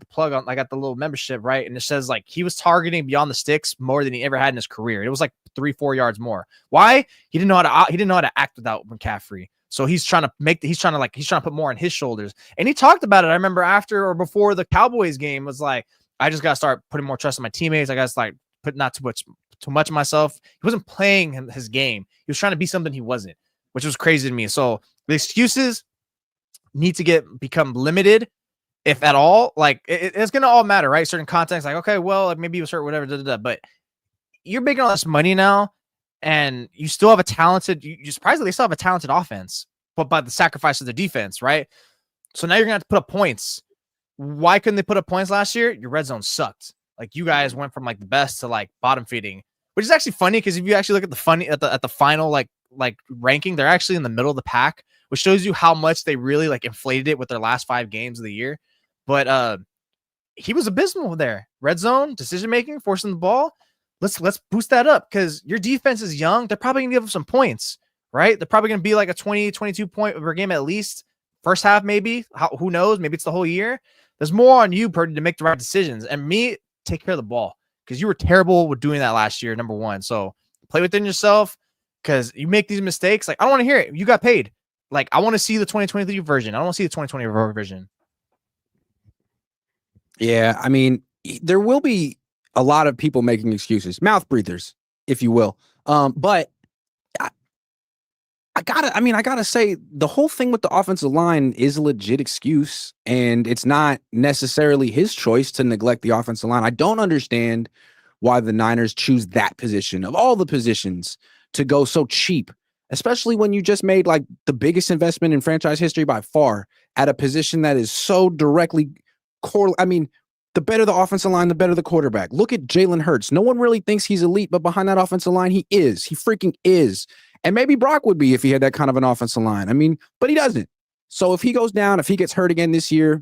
plug on, I got the little membership, right, and it says like he was targeting beyond the sticks more than he ever had in his career. It was like 3-4 yards more. Why? He didn't know how to act without McCaffrey. So he's trying to put more on his shoulders. And he talked about it. I remember after or before the Cowboys game was like, I just got to start putting more trust in my teammates. I got to start put not too much of myself. He wasn't playing his game. He was trying to be something he wasn't, which was crazy to me. So the excuses need to become limited, if at all. Like it's going to all matter, right? Certain context, like, okay, well, like maybe you hurt, whatever, but you're making all this money now, and you still have you surprisingly still have a talented offense, but by the sacrifice of the defense, right? So now you're gonna have to put up points. Why couldn't they put up points last year? Your red zone sucked. Like you guys went from like the best to like bottom feeding, which is actually funny because if you actually look at the final like ranking, they're actually in the middle of the pack, which shows you how much they really like inflated it with their last 5 games of the year. But he was abysmal there. Red zone, decision making, forcing the ball. Let's boost that up because your defense is young. They're probably gonna give up some points, right? They're probably gonna be like a 20, 22 point per game at least. First half, maybe. Who knows? Maybe it's the whole year. There's more on you, Purdy, to make the right decisions. And me, take care of the ball because you were terrible with doing that last year, number one. So play within yourself because you make these mistakes. Like, I don't want to hear it. You got paid. Like, I want to see the 2023 version. I don't want to see the 2020 version. Yeah, I mean, there will be a lot of people making excuses, mouth breathers, if you will. But I gotta say, the whole thing with the offensive line is a legit excuse, and it's not necessarily his choice to neglect the offensive line. I don't understand why the Niners choose that position of all the positions to go so cheap, especially when you just made like the biggest investment in franchise history by far at a position that is so directly the better the offensive line, the better the quarterback. Look at Jalen Hurts. No one really thinks he's elite, but behind that offensive line, he is. He freaking is. And maybe Brock would be if he had that kind of an offensive line. I mean, but he doesn't. So if he goes down, if he gets hurt again this year,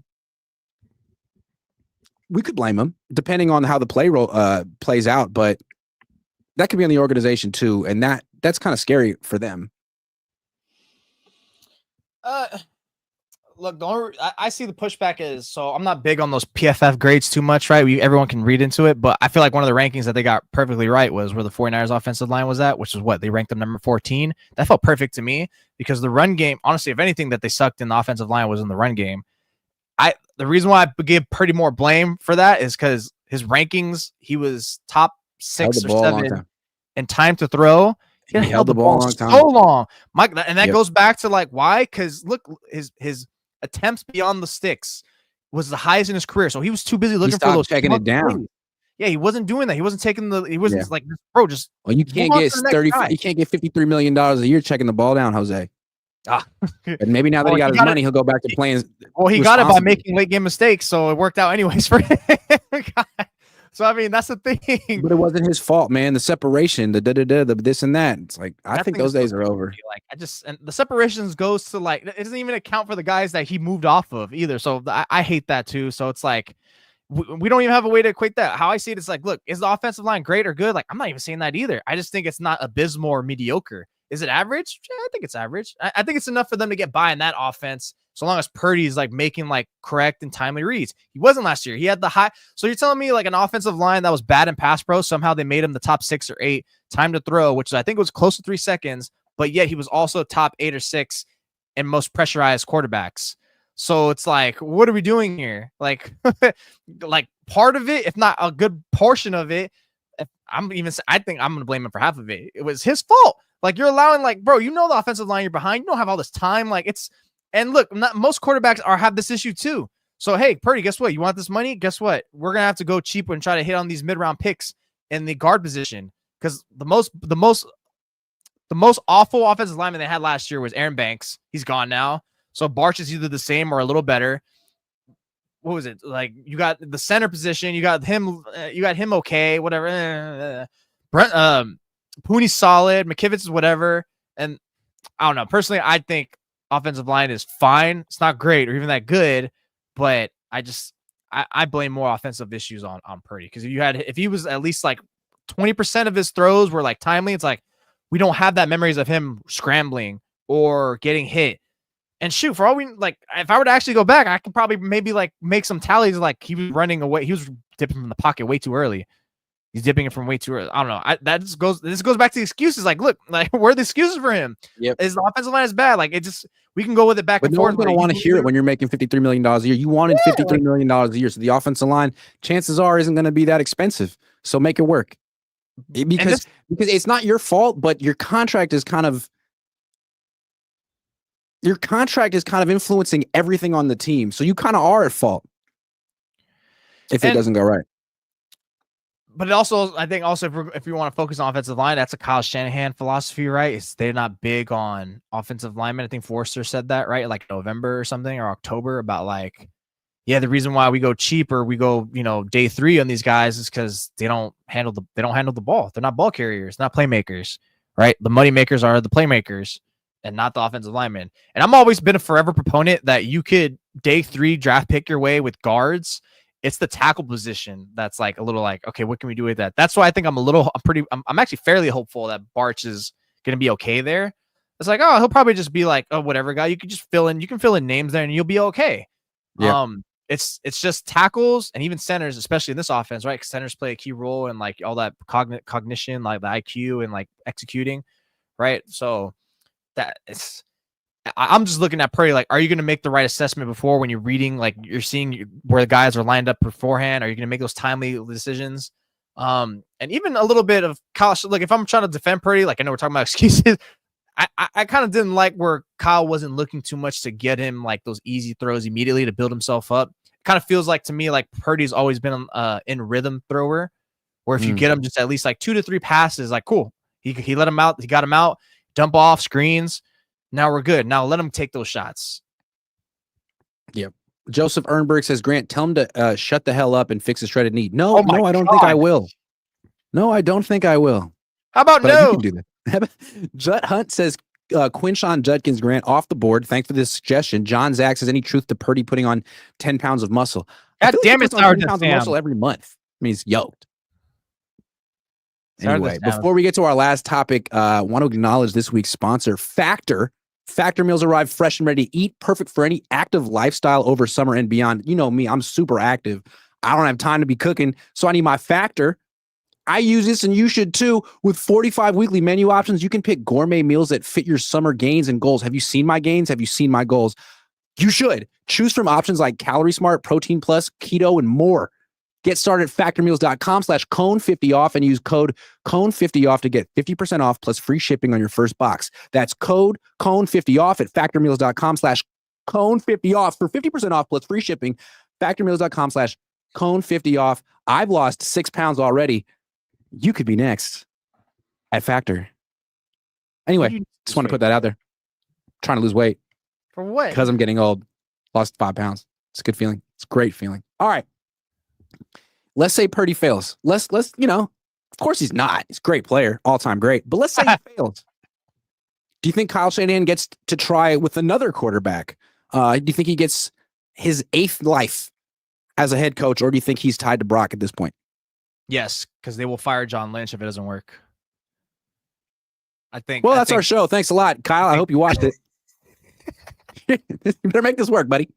we could blame him, depending on how the plays out. But that could be on the organization too, and that's kind of scary for them. Look, I see the pushback is, so I'm not big on those PFF grades too much, right? Everyone can read into it, but I feel like one of the rankings that they got perfectly right was where the 49ers offensive line was at, which is what they ranked them number 14. That felt perfect to me because the run game, honestly, if anything that they sucked in the offensive line was in the run game. The reason why I give Purdy more blame for that is because his rankings, he was top 6 or 7 in time to throw. He held the ball a long time. So long. And that goes back to like why? Because look, his attempts beyond the sticks was the highest in his career. So he was too busy looking for those checking it down. Plays. Yeah, he wasn't doing that. He wasn't taking he wasn't like, bro, just well, you can't get you can't get $53 million a year checking the ball down, Jose. And maybe now that he got his money, he'll go back to playing. Well, he got it by making late game mistakes, so it worked out anyways for him. So I mean, that's the thing. But it wasn't his fault, man. The separation, the this and that. It's like I think those days are over. Like and the separations goes to like it doesn't even account for the guys that he moved off of either. So I hate that too. So it's like we don't even have a way to equate that. How I see it is like, look, is the offensive line great or good? Like I'm not even saying that either. I just think it's not abysmal or mediocre. Is it average? Yeah, I think it's average. I think it's enough for them to get by in that offense. So long as Purdy's like making like correct and timely reads. He wasn't last year. He had the high. So you're telling me like an offensive line that was bad in pass pro, somehow they made him the top 6 or 8 time to throw, which I think was close to 3 seconds, but yet he was also top 8 or 6 in most pressurized quarterbacks. So it's like, what are we doing here? Like, like part of it, if not a good portion of it, I think I'm going to blame him for half of it. It was his fault. Like you're allowing like, bro, you know, the offensive line you're behind, you don't have all this time. Like and look, most quarterbacks have this issue too. So, hey, Purdy, guess what? You want this money? Guess what? We're going to have to go cheap and try to hit on these mid-round picks in the guard position. Because the most awful offensive lineman they had last year was Aaron Banks. He's gone now. So Barch is either the same or a little better. What was it? Like you got the center position, you got him okay, whatever. Pooney's solid, McKivitz is whatever. And I don't know. Personally, I think offensive line is fine. It's not great or even that good, but I blame more offensive issues on Purdy. Because if he was at least like 20% of his throws were like timely, it's like we don't have that memories of him scrambling or getting hit. And shoot, for all we like, if I were to actually go back, I could probably maybe like make some tallies. Like he was running away, he was dipping from the pocket way too early. He's dipping it from way too early. I don't know. This goes back to the excuses. Like, look, like where are the excuses for him? Yep. His offensive line is bad. Like we can go with it back and forth. But no one's going to want to hear it when you're making $53 million a year. You wanted $53 million a year. So the offensive line, chances are, isn't going to be that expensive. So make it work. Because it's not your fault, but your contract is kind of influencing everything on the team. So you kind of are at fault if it doesn't go right. But it also, I think if you want to focus on offensive line, that's a Kyle Shanahan philosophy, right? They're not big on offensive linemen. I think Forrester said that, right? Like November or something, or October, about like, yeah, the reason why we go cheap or we go, day 3 on these guys is because they don't handle the ball. They're not ball carriers, not playmakers, right? The money makers are the playmakers and not the offensive linemen. And I'm always been a forever proponent that you could day 3 draft pick your way with guards. It's the tackle position that's like a little like, okay, what can we do with that? That's why I think I'm actually fairly hopeful that Barch is going to be okay there. It's like, oh, he'll probably just be like, oh, whatever guy. You can just fill in names there and you'll be okay. Yeah. It's just tackles and even centers, especially in this offense, right? Because centers play a key role in like all that cognition, like the IQ and like executing, right? So I'm just looking at Purdy like, are you going to make the right assessment before when you're reading, like you're seeing where the guys are lined up beforehand? Are you going to make those timely decisions? And even a little bit of Kyle. Look, if I'm trying to defend Purdy, like I know we're talking about excuses, I kind of didn't like where Kyle wasn't looking too much to get him like those easy throws immediately to build himself up. It kind of feels like to me like Purdy's always been in rhythm thrower, where if you get him just at least like 2 to 3 passes, like cool, he let him out, he got him out, dump off screens. Now we're good. Now let him take those shots. Yep. Joseph Ernberg says, Grant, tell him to shut the hell up and fix his shredded knee. No, I don't think I will. No, I don't think I will. How about no? You can do that. Jut Hunt says, Quinshon Judkins, Grant, off the board. Thanks for this suggestion. John Zach says, any truth to Purdy putting on 10 pounds of muscle? God damn it, 10 pounds of muscle every month. I mean, he's yoked. Anyway, before we get to our last topic, I want to acknowledge this week's sponsor, Factor. Factor meals arrive fresh and ready to eat, perfect for any active lifestyle over summer and beyond. You know me, I'm super active. I don't have time to be cooking, so I need my Factor. I use this and you should too. With 45 weekly menu options, you can pick gourmet meals that fit your summer gains and goals. Have you seen my gains? Have you seen my goals? You should. Choose from options like Calorie Smart, Protein Plus, Keto, and more. Get started at factormeals.com/Cohn50 off and use code Cohn50 off to get 50% off plus free shipping on your first box. That's code Cohn50 off at factormeals.com/Cohn50 off for 50% off plus free shipping. Factormeals.com/Cohn50 off. I've lost 6 pounds already. You could be next at Factor. Anyway, just want to put that out there. Trying to lose weight. For what? Because I'm getting old. Lost 5 pounds. It's a good feeling. It's a great feeling. All right. Let's say Purdy fails. Let's of course he's not. He's a great player, all-time great. But let's say he fails. Do you think Kyle Shanahan gets to try with another quarterback? Do you think he gets his 8th life as a head coach, or do you think he's tied to Brock at this point? Yes, because they will fire John Lynch if it doesn't work. Well, that's our show. Thanks a lot, Kyle. I hope you watched it. You better make this work, buddy.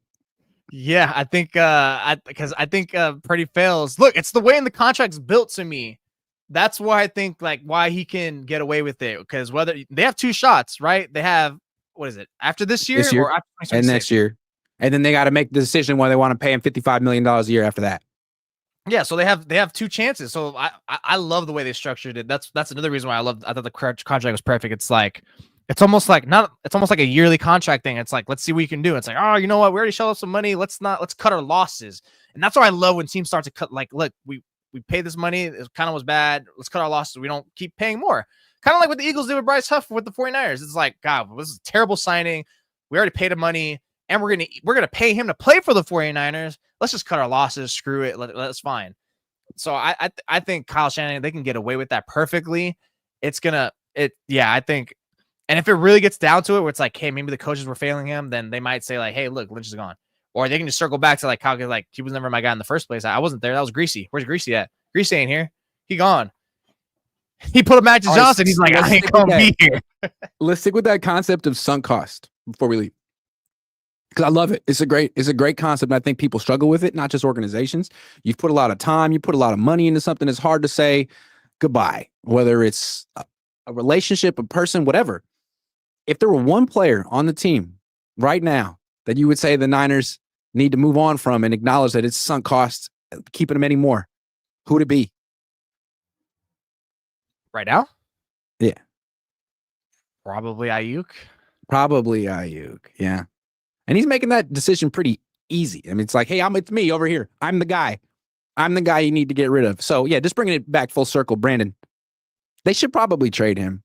Yeah, I think Purdy fails. Look, it's the way in the contract's built to me. That's why I think why he can get away with it, because whether they have 2 shots, right? They have, what is it, after this year or after 2026? And next year, and then they got to make the decision whether they want to pay him $55 million a year after that. Yeah, so they have 2 chances. So I love the way they structured it. That's another reason why I thought the contract was perfect. It's almost like a yearly contract thing. It's like, let's see what you can do. It's like, oh, you know what? We already shelled out some money. Let's cut our losses. And that's what I love when teams start to cut. Like, look, we paid this money. It kind of was bad. Let's cut our losses. We don't keep paying more. Kind of like what the Eagles did with Bryce Huff with the 49ers. It's like, God, this is a terrible signing. We already paid him money, and we're gonna pay him to play for the 49ers. Let's just cut our losses. Screw it. That's fine. So I think Kyle Shanahan, they can get away with that perfectly. I think. And if it really gets down to it, where it's like, hey, maybe the coaches were failing him, then they might say like, hey, look, Lynch is gone. Or they can just circle back to like, how like he was never my guy in the first place. I wasn't there. That was Greasy. Where's Greasy at? Greasy ain't here. He gone. He put a Magic Johnson. He's like, I ain't gonna be here. Let's stick with that concept of sunk cost before we leave. Because I love it. It's a great concept. And I think people struggle with it, not just organizations. You've put a lot of time, you put a lot of money into something. It's hard to say goodbye, whether it's a relationship, a person, whatever. If there were one player on the team right now that you would say the Niners need to move on from and acknowledge that it's sunk cost keeping them anymore, who would it be? Right now? Yeah. Probably Aiyuk. Yeah. And he's making that decision pretty easy. I mean, it's like, hey, it's me over here. I'm the guy you need to get rid of. So yeah, just bringing it back full circle, Brandon. They should probably trade him.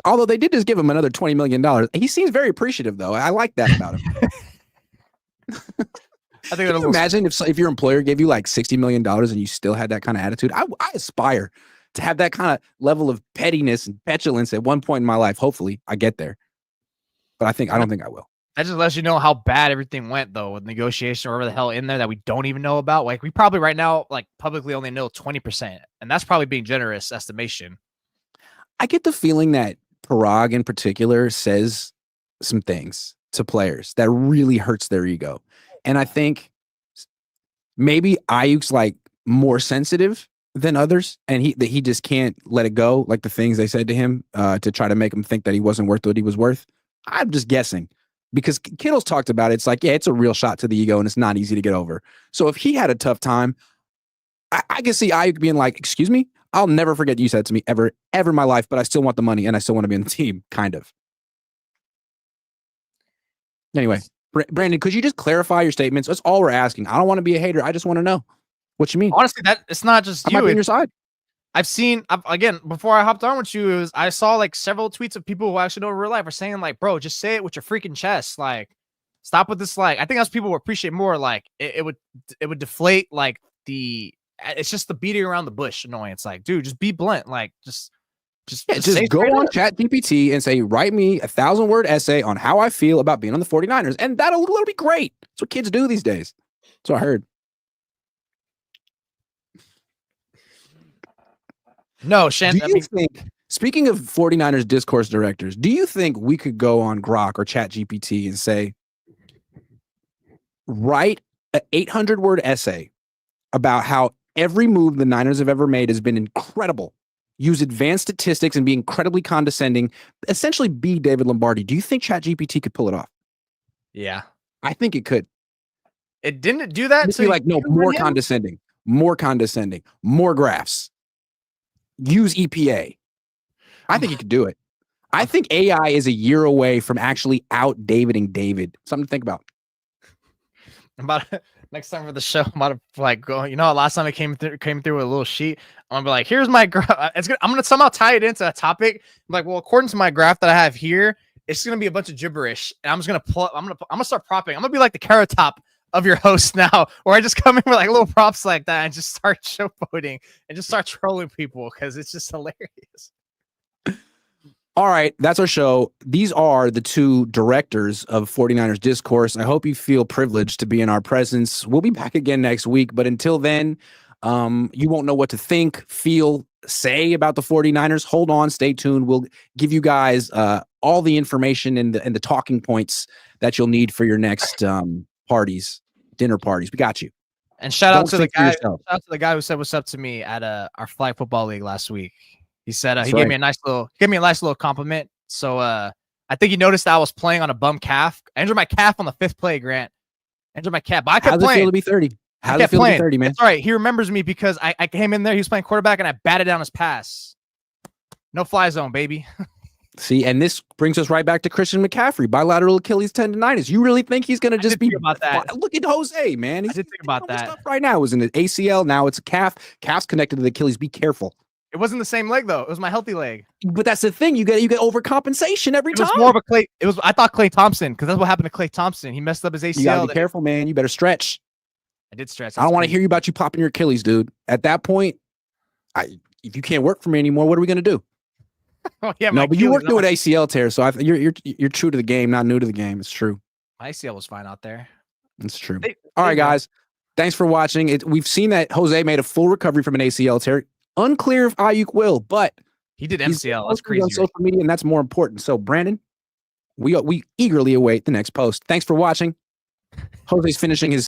Although they did just give him another $20 million. He seems very appreciative, though. I like that about him. I think. Can you imagine if your employer gave you like $60 million and you still had that kind of attitude? I aspire to have that kind of level of pettiness and petulance at one point in my life. Hopefully, I get there. But I don't think I will. That just lets you know how bad everything went, though, with negotiation or whatever the hell in there that we don't even know about. Like, we probably right now, like, publicly only know 20%. And that's probably being generous estimation. I get the feeling that Parag in particular says some things to players that really hurts their ego. And I think maybe Ayuk's like more sensitive than others, and he just can't let it go, like the things they said to him to try to make him think that he wasn't worth what he was worth. I'm just guessing. Because Kittle's talked about it. It's like, yeah, it's a real shot to the ego and it's not easy to get over. So if he had a tough time, I can see Aiyuk being like, excuse me, I'll never forget you said to me ever in my life, but I still want the money and I still want to be on the team, kind of. Anyway, Brandon, could you just clarify your statements? That's all we're asking. I don't want to be a hater. I just want to know what you mean. Honestly, that it's not just you. I might be on your side. I've seen, again, before I hopped on with you, I saw like several tweets of people who actually know in real life are saying like, bro, just say it with your freaking chest. Like, stop with this. Like, I think that's people will appreciate more. Like, it would deflate like it's just the beating around the bush annoyance. Like, dude, just be blunt. Like, just go on ChatGPT and say, write me a 1,000-word essay on how I feel about being on the 49ers. And that'll be great. That's what kids do these days. That's what I heard. No, Shan. Speaking of 49ers discourse directors, do you think we could go on Grok or ChatGPT and say, write an 800-word essay about how every move the Niners have ever made has been incredible, use advanced statistics and be incredibly condescending, essentially be David Lombardi? Do you think ChatGPT could pull it off? Yeah. I think it could. It didn't do that? So like, no, more condescending, more graphs. Use EPA. I think you could do it. I think AI is a year away from actually out Daviding David. Something to think about. Next time for the show, I'm about to like go. You know, last time I came through with a little sheet. I'm gonna be like, here's my graph. I'm gonna somehow tie it into a topic. I'm like, well, according to my graph that I have here, it's gonna be a bunch of gibberish, and I'm just gonna I'm gonna start propping. I'm gonna be like the Carrot Top of your host now, where I just come in with like little props like that and just start showboating and just start trolling people because it's just hilarious. All right, that's our show. These are the two directors of 49ers Discourse. I hope you feel privileged to be in our presence. We'll be back again next week, but until then, you won't know what to think, feel, say about the 49ers. Hold on, stay tuned. We'll give you guys all the information and the talking points that you'll need for your next dinner parties. We got you. And shout out to the guy who said what's up to me at our flag football league last week. He said he gave me a nice little compliment. So I think he noticed that I was playing on a bum calf. I injured my calf on the 5th play, Grant. I injured my calf, but I kept playing. How's it feel to be 30? How's it feel to be 30, man? It's all right. He remembers me because I came in there. He was playing quarterback, and I batted down his pass. No fly zone, baby. See, and this brings us right back to Christian McCaffrey, bilateral Achilles tendonitis. You really think he's going to just be about that? Look at Jose, man. I did think about that. Stuff right now it was in the ACL. Now it's a calf. Calf's connected to the Achilles. Be careful. It wasn't the same leg though. It was my healthy leg. But that's the thing. You get overcompensation every time. It was more of a Clay. I thought Clay Thompson, because that's what happened to Clay Thompson. He messed up his ACL. You gotta be careful, man. You better stretch. I did stretch. I don't want to hear you about you popping your Achilles, dude. At that point, if you can't work for me anymore, what are we gonna do? Oh, yeah, no, but you worked through an ACL tear, so you're true to the game, not new to the game. It's true. My ACL was fine out there. It's true. All right, guys. Thanks for watching. We've seen that Jose made a full recovery from an ACL tear. Unclear if Aiyuk will, but he did MCL. That's crazy. On social media, and that's more important. So, Brandon, we eagerly await the next post. Thanks for watching. Jose's finishing his